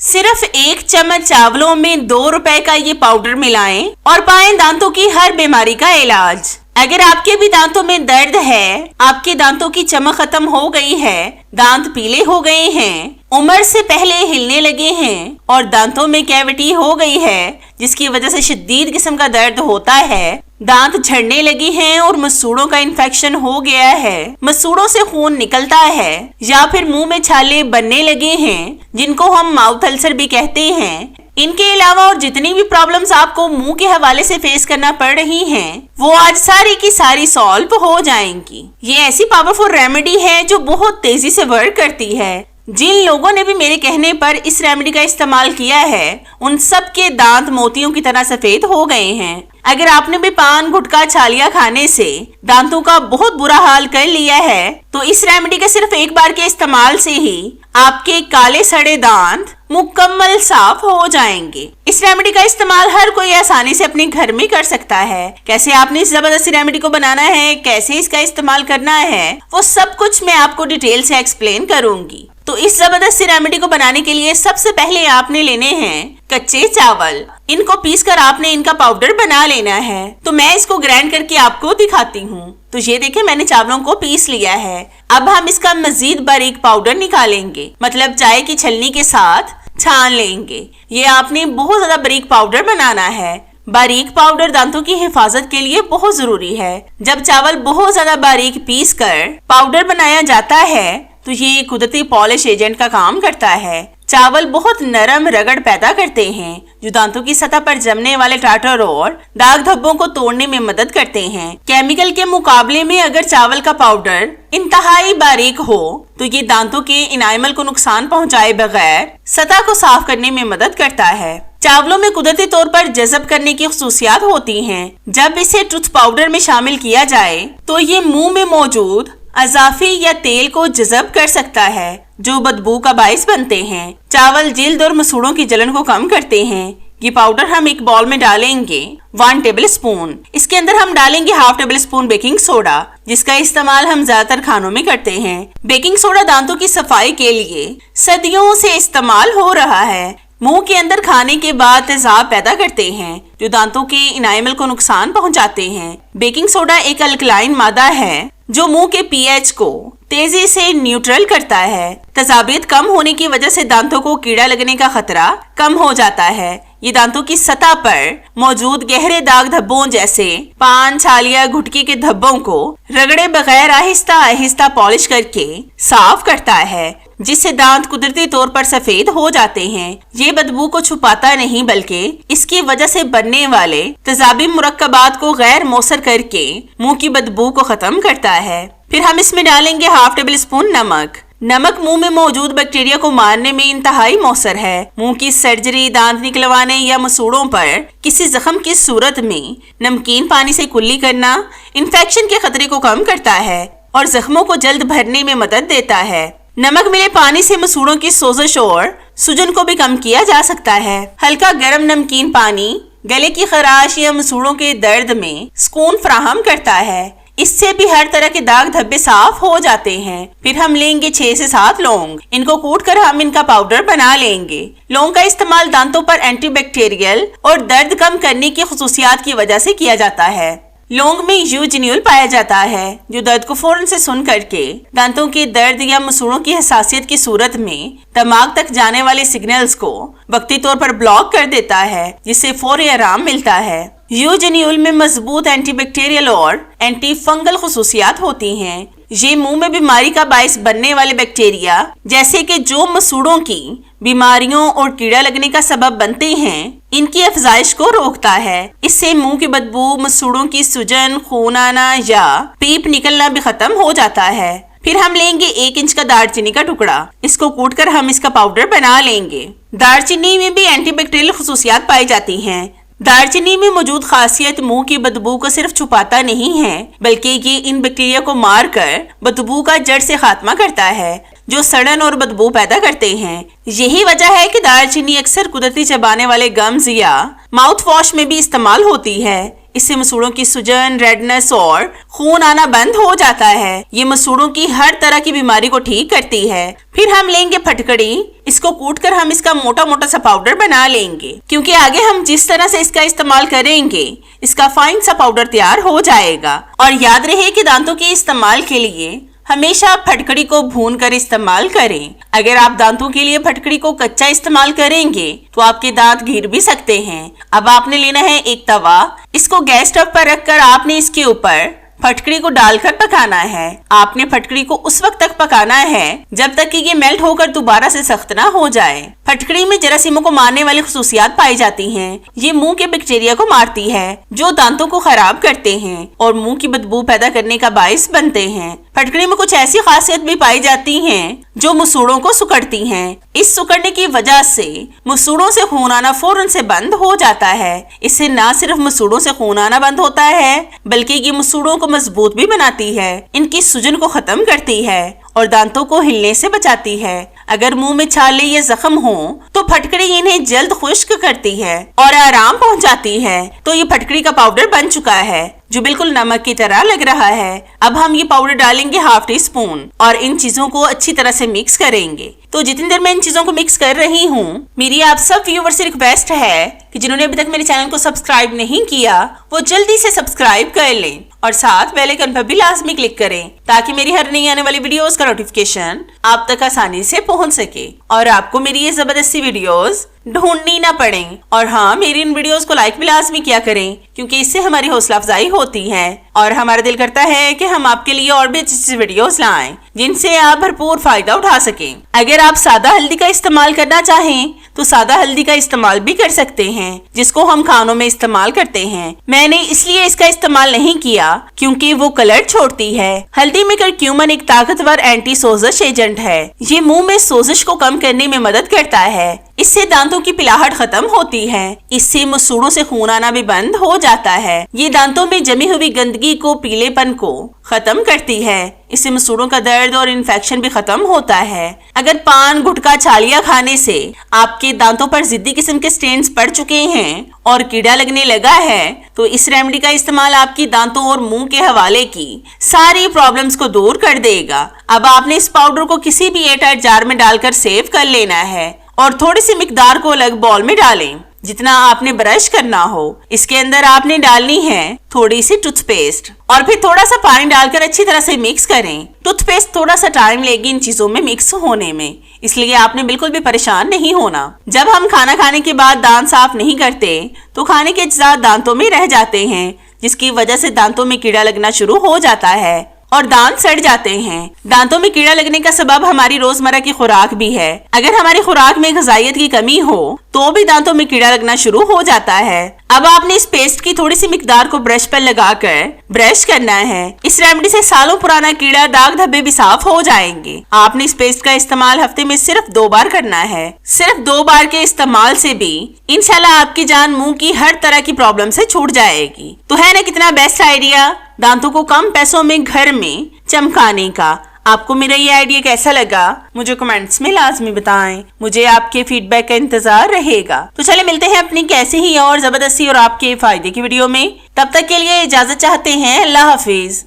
सिर्फ 1 चम्मच चावलों में 2 रुपए का ये पाउडर मिलाएं और पाएं दांतों की हर बीमारी का इलाज। अगर आपके भी दांतों में दर्द है, आपके दांतों की चमक खत्म हो गई है, दांत पीले हो गए हैं, उम्र से पहले हिलने लगे हैं और दांतों में कैविटी हो गई है जिसकी वजह से शदीद किस्म का दर्द होता है, दांत झड़ने लगे हैं और मसूड़ों का इन्फेक्शन हो गया है, मसूड़ों से खून निकलता है या फिर मुंह में छाले बनने लगे हैं जिनको हम माउथ अल्सर भी कहते हैं। इनके अलावा और जितनी भी प्रॉब्लम्स आपको मुंह के हवाले से फेस करना पड़ रही हैं, वो आज सारी की सारी सॉल्व हो जाएंगी। ये ऐसी पावरफुल रेमेडी है जो बहुत तेजी से वर्क करती है। जिन लोगों ने भी मेरे कहने पर इस रेमेडी का इस्तेमाल किया है, उन सब के दांत मोतियों की तरह सफेद हो गए हैं। अगर आपने भी पान गुटखा छालिया खाने से दांतों का बहुत बुरा हाल कर लिया है, तो इस रेमेडी के सिर्फ एक बार के इस्तेमाल से ही आपके काले सड़े दांत मुकम्मल साफ हो जाएंगे। इस रेमेडी का इस्तेमाल हर कोई आसानी से अपने घर में कर सकता है। कैसे आपने इस जबरदस्ती रेमेडी को बनाना है, कैसे इसका इस्तेमाल करना है, वो सब कुछ मैं आपको डिटेल से एक्सप्लेन करूंगी। तो इस जबरदस्ती रेमेडी को बनाने के लिए सबसे पहले आपने लेने हैं कच्चे चावल। इनको पीसकर आपने इनका पाउडर बना लेना है। तो मैं इसको ग्राइंड करके आपको दिखाती हूँ। तो ये देखिए, मैंने चावलों को पीस लिया है। अब हम इसका मजीद बारीक पाउडर निकालेंगे, मतलब चाय की छलनी के साथ छान लेंगे। ये आपने बहुत ज्यादा बारीक पाउडर बनाना है। बारीक पाउडर दांतों की हिफाजत के लिए बहुत जरूरी है। जब चावल बहुत ज्यादा बारीक पीस कर पाउडर बनाया जाता है तो ये कुदरती पॉलिश एजेंट का काम करता है। चावल बहुत नरम रगड़ पैदा करते हैं जो दांतों की सतह पर जमने वाले टाटर और दाग धब्बों को तोड़ने में मदद करते हैं। केमिकल के मुकाबले में अगर चावल का पाउडर इंतहाई बारीक हो तो ये दांतों के इनामल को नुकसान पहुंचाए बगैर सतह को साफ करने में मदद करता है। चावलों में कुदरती तौर पर जज़ब करने की खुसूसियात होती हैं। जब इसे टूथ पाउडर में शामिल किया जाए तो ये मुंह में मौजूद अजाफी या तेल को जज़ब कर सकता है जो बदबू का बाइस बनते हैं। चावल जिल्द और मसूड़ों की जलन को कम करते हैं। ये पाउडर हम एक बाउल में डालेंगे 1 टेबल स्पून। इसके अंदर हम डालेंगे ½ टेबल स्पून बेकिंग सोडा, जिसका इस्तेमाल हम ज्यादातर खानों में करते हैं। बेकिंग सोडा दांतों की सफाई के लिए सदियों से इस्तेमाल हो रहा है। मुंह के अंदर खाने के बाद तेजाब पैदा करते हैं जो दांतों के इनामल को नुकसान पहुंचाते हैं। बेकिंग सोडा एक अल्कलाइन मादा है जो मुंह के पीएच को तेजी से न्यूट्रल करता है। तेजाबियत कम होने की वजह से दांतों को कीड़ा लगने का खतरा कम हो जाता है। ये दांतों की सतह पर मौजूद गहरे दाग धब्बों जैसे पान छालिया घुटकी के धब्बों को रगड़े बगैर आहिस्ता आहिस्ता पॉलिश करके साफ करता है, जिससे दांत कुदरती तौर पर सफेद हो जाते हैं। ये बदबू को छुपाता नहीं बल्कि इसकी वजह से बनने वाले तेजाबी मुरक्कबात को गैर मौसर करके मुंह की बदबू को खत्म करता है। फिर हम इसमें डालेंगे ½ टेबल स्पून नमक। नमक मुंह में मौजूद बैक्टीरिया को मारने में इंतहाई मौसर है। मुंह की सर्जरी, दांत निकलवाने या मसूड़ों पर किसी जख्म की सूरत में नमकीन पानी से कुल्ली करना इन्फेक्शन के खतरे को कम करता है और जख्मों को जल्द भरने में मदद देता है। नमक मिले पानी से मसूड़ों की सोजश और सूजन को भी कम किया जा सकता है। हल्का गर्म नमकीन पानी गले की खराश या मसूड़ों के दर्द में सुकून फराहम करता है। इससे भी हर तरह के दाग धब्बे साफ हो जाते हैं। फिर हम लेंगे 6 से 7 लौंग। इनको कूट कर हम इनका पाउडर बना लेंगे। लौंग का इस्तेमाल दांतों पर एंटीबैक्टीरियल और दर्द कम करने की खुसूसियात की वजह से किया जाता है। लौंग में यूजिन्यूल पाया जाता है जो दर्द को फौरन से सुन करके दांतों के दर्द या मसूड़ों की हसासियत की सूरत में दिमाग तक जाने वाले सिग्नल्स को वक्ती तौर पर ब्लॉक कर देता है, जिससे फौरी आराम मिलता है। यूजिन्यूल में मजबूत एंटीबैक्टीरियल और एंटी फंगल खुसूसियात होती हैं। ये मुंह में बीमारी का बाइस बनने वाले बैक्टीरिया जैसे कि जो मसूड़ों की बीमारियों और कीड़ा लगने का सबब बनते हैं, इनकी अफजाइश को रोकता है। इससे मुंह की बदबू, मसूड़ों की सूजन, खून आना या पीप निकलना भी खत्म हो जाता है। फिर हम लेंगे 1 इंच का दालचीनी का टुकड़ा। इसको कूटकर हम इसका पाउडर बना लेंगे। दालचीनी में भी एंटीबैक्टीरियल खुसूसियात पाई जाती हैं। दालचीनी में मौजूद खासियत मुंह की बदबू को सिर्फ छुपाता नहीं है बल्कि ये इन बैक्टीरिया को मारकर बदबू का जड़ से खात्मा करता है जो सड़न और बदबू पैदा करते हैं। यही वजह है कि दालचीनी अक्सर कुदरती चबाने वाले गम्स या माउथ वॉश में भी इस्तेमाल होती है। इससे मसूड़ों की सूजन, रेडनेस और खून आना बंद हो जाता है। ये मसूड़ों की हर तरह की बीमारी को ठीक करती है। फिर हम लेंगे फटकड़ी, इसको कूटकर हम इसका मोटा मोटा सा पाउडर बना लेंगे, क्योंकि आगे हम जिस तरह से इसका इस्तेमाल करेंगे इसका फाइन सा पाउडर तैयार हो जाएगा। और याद रहे कि दांतों के इस्तेमाल के लिए हमेशा फटकड़ी को भून कर इस्तेमाल करें। अगर आप दांतों के लिए फटकड़ी को कच्चा इस्तेमाल करेंगे तो आपके दांत गिर भी सकते हैं। अब आपने लेना है एक तवा, इसको गैस स्टोव पर रखकर आपने इसके ऊपर फटकड़ी को डालकर पकाना है। आपने फटकड़ी को उस वक्त तक पकाना है जब तक कि ये मेल्ट होकर दोबारा से सख्त ना हो जाए। फटकड़ी में जरासीमों को मारने वाली खुसूसियात पाई जाती हैं। ये मुंह के बैक्टीरिया को मारती है जो दांतों को खराब करते हैं और मुंह की बदबू पैदा करने का बाइस बनते हैं। फटकड़ी में कुछ ऐसी खासियत भी पाई जाती हैं जो मसूड़ों को सुकड़ती हैं। इस सुकड़ने की वजह से मसूड़ों से खून आना फौरन से बंद हो जाता है। इससे न सिर्फ मसूड़ों से खून आना बंद होता है बल्कि ये मसूड़ों को मजबूत भी बनाती है, इनकी सूजन को खत्म करती है और दांतों को हिलने से बचाती है। अगर मुंह में छाले या जख्म हो तो फटकड़ी इन्हें जल्द खुश्क करती है और आराम पहुंचाती है। तो ये फटकड़ी का पाउडर बन चुका है जो बिल्कुल नमक की तरह लग रहा है। अब हम ये पाउडर डालेंगे हाफ टी स्पून और इन चीजों को अच्छी तरह से मिक्स करेंगे। तो जितनी देर मैं इन चीजों को मिक्स कर रही हूँ, मेरी आप सब व्यूअर्स से रिक्वेस्ट है कि जिन्होंने अभी तक मेरे चैनल को सब्सक्राइब नहीं किया वो जल्दी से सब्सक्राइब कर लें और साथ बेल आइकन पर भी लाजमी क्लिक करें ताकि मेरी हर नई आने वाली वीडियोस का नोटिफिकेशन आप तक आसानी से पहुंच सके और आपको मेरी ये जबरदस्ती वीडियोस ढूंढनी ना पड़े। और हाँ, मेरी इन वीडियोस को लाइक भी लाजमी किया करें क्योंकि इससे हमारी हौसला अफजाई होती है और हमारा दिल करता है कि हम आपके लिए और भी अच्छी वीडियोस लाएं जिनसे आप भरपूर फायदा उठा सकें। अगर आप सादा हल्दी का इस्तेमाल करना चाहें तो सादा हल्दी का इस्तेमाल भी कर सकते हैं जिसको हम खानों में इस्तेमाल करते हैं। मैंने इसलिए इसका इस्तेमाल नहीं किया क्योंकि वो कलर छोड़ती है। हल्दी में करक्यूमन एक ताकतवर एंटी सोजिश एजेंट है। ये मुंह में सोजिश को कम करने में मदद करता है। इससे दांतों की पिलाहट खत्म होती है। इससे मसूड़ों से खून आना भी बंद हो जाता है। ये दांतों में जमी हुई गंदगी को, पीलेपन को खत्म करती है। इससे मसूड़ों का दर्द और इन्फेक्शन भी खत्म होता है। अगर पान, गुटखा, छालियां खाने से आपके दांतों पर जिद्दी किस्म के स्टेन्स पड़ चुके हैं और कीड़ा लगने लगा है तो इस रेमेडी का इस्तेमाल आपकी दांतों और मुंह के हवाले की सारी प्रॉब्लम्स को दूर कर देगा। अब आपने इस पाउडर को किसी भी एयरटाइट जार में डालकर सेव कर लेना है और थोड़ी सी मिकदार को अलग बाउल में डालें जितना आपने ब्रश करना हो। इसके अंदर आपने डालनी है थोड़ी सी टूथपेस्ट और फिर थोड़ा सा पानी डालकर अच्छी तरह से मिक्स करें। टूथपेस्ट थोड़ा सा टाइम लेगी इन चीजों में मिक्स होने में, इसलिए आपने बिल्कुल भी परेशान नहीं होना। जब हम खाना खाने के बाद दांत साफ नहीं करते तो खाने के अज्जा दांतों में रह जाते हैं जिसकी वजह से दांतों में कीड़ा लगना शुरू हो जाता है और दांत सड़ जाते हैं। दांतों में कीड़ा लगने का सबब हमारी रोजमर्रा की खुराक भी है। अगर हमारी खुराक में ग़िज़ाइयत की कमी हो तो भी दांतों में कीड़ा लगना शुरू हो जाता है। अब आपने इस पेस्ट की थोड़ी सी मिकदार को ब्रश पर लगाकर ब्रश करना है। इस रेमेडी से सालों पुराना कीड़ा, दाग धब्बे भी साफ हो जाएंगे। आपने इस पेस्ट का इस्तेमाल हफ्ते में सिर्फ 2 बार करना है। सिर्फ 2 बार के इस्तेमाल से भी इंशाल्लाह आपकी जान मुंह की हर तरह की प्रॉब्लम से छूट जाएगी। तो है ना कितना बेस्ट आइडिया दांतों को कम पैसों में घर में चमकाने का। आपको मेरा ये आइडिया कैसा लगा मुझे कमेंट्स में लाजमी बताएं। मुझे आपके फीडबैक का इंतजार रहेगा। तो चले मिलते हैं अपनी कैसे ही और जबरदस्ती और आपके फायदे की वीडियो में। तब तक के लिए इजाजत चाहते हैं। अल्लाह हाफिज।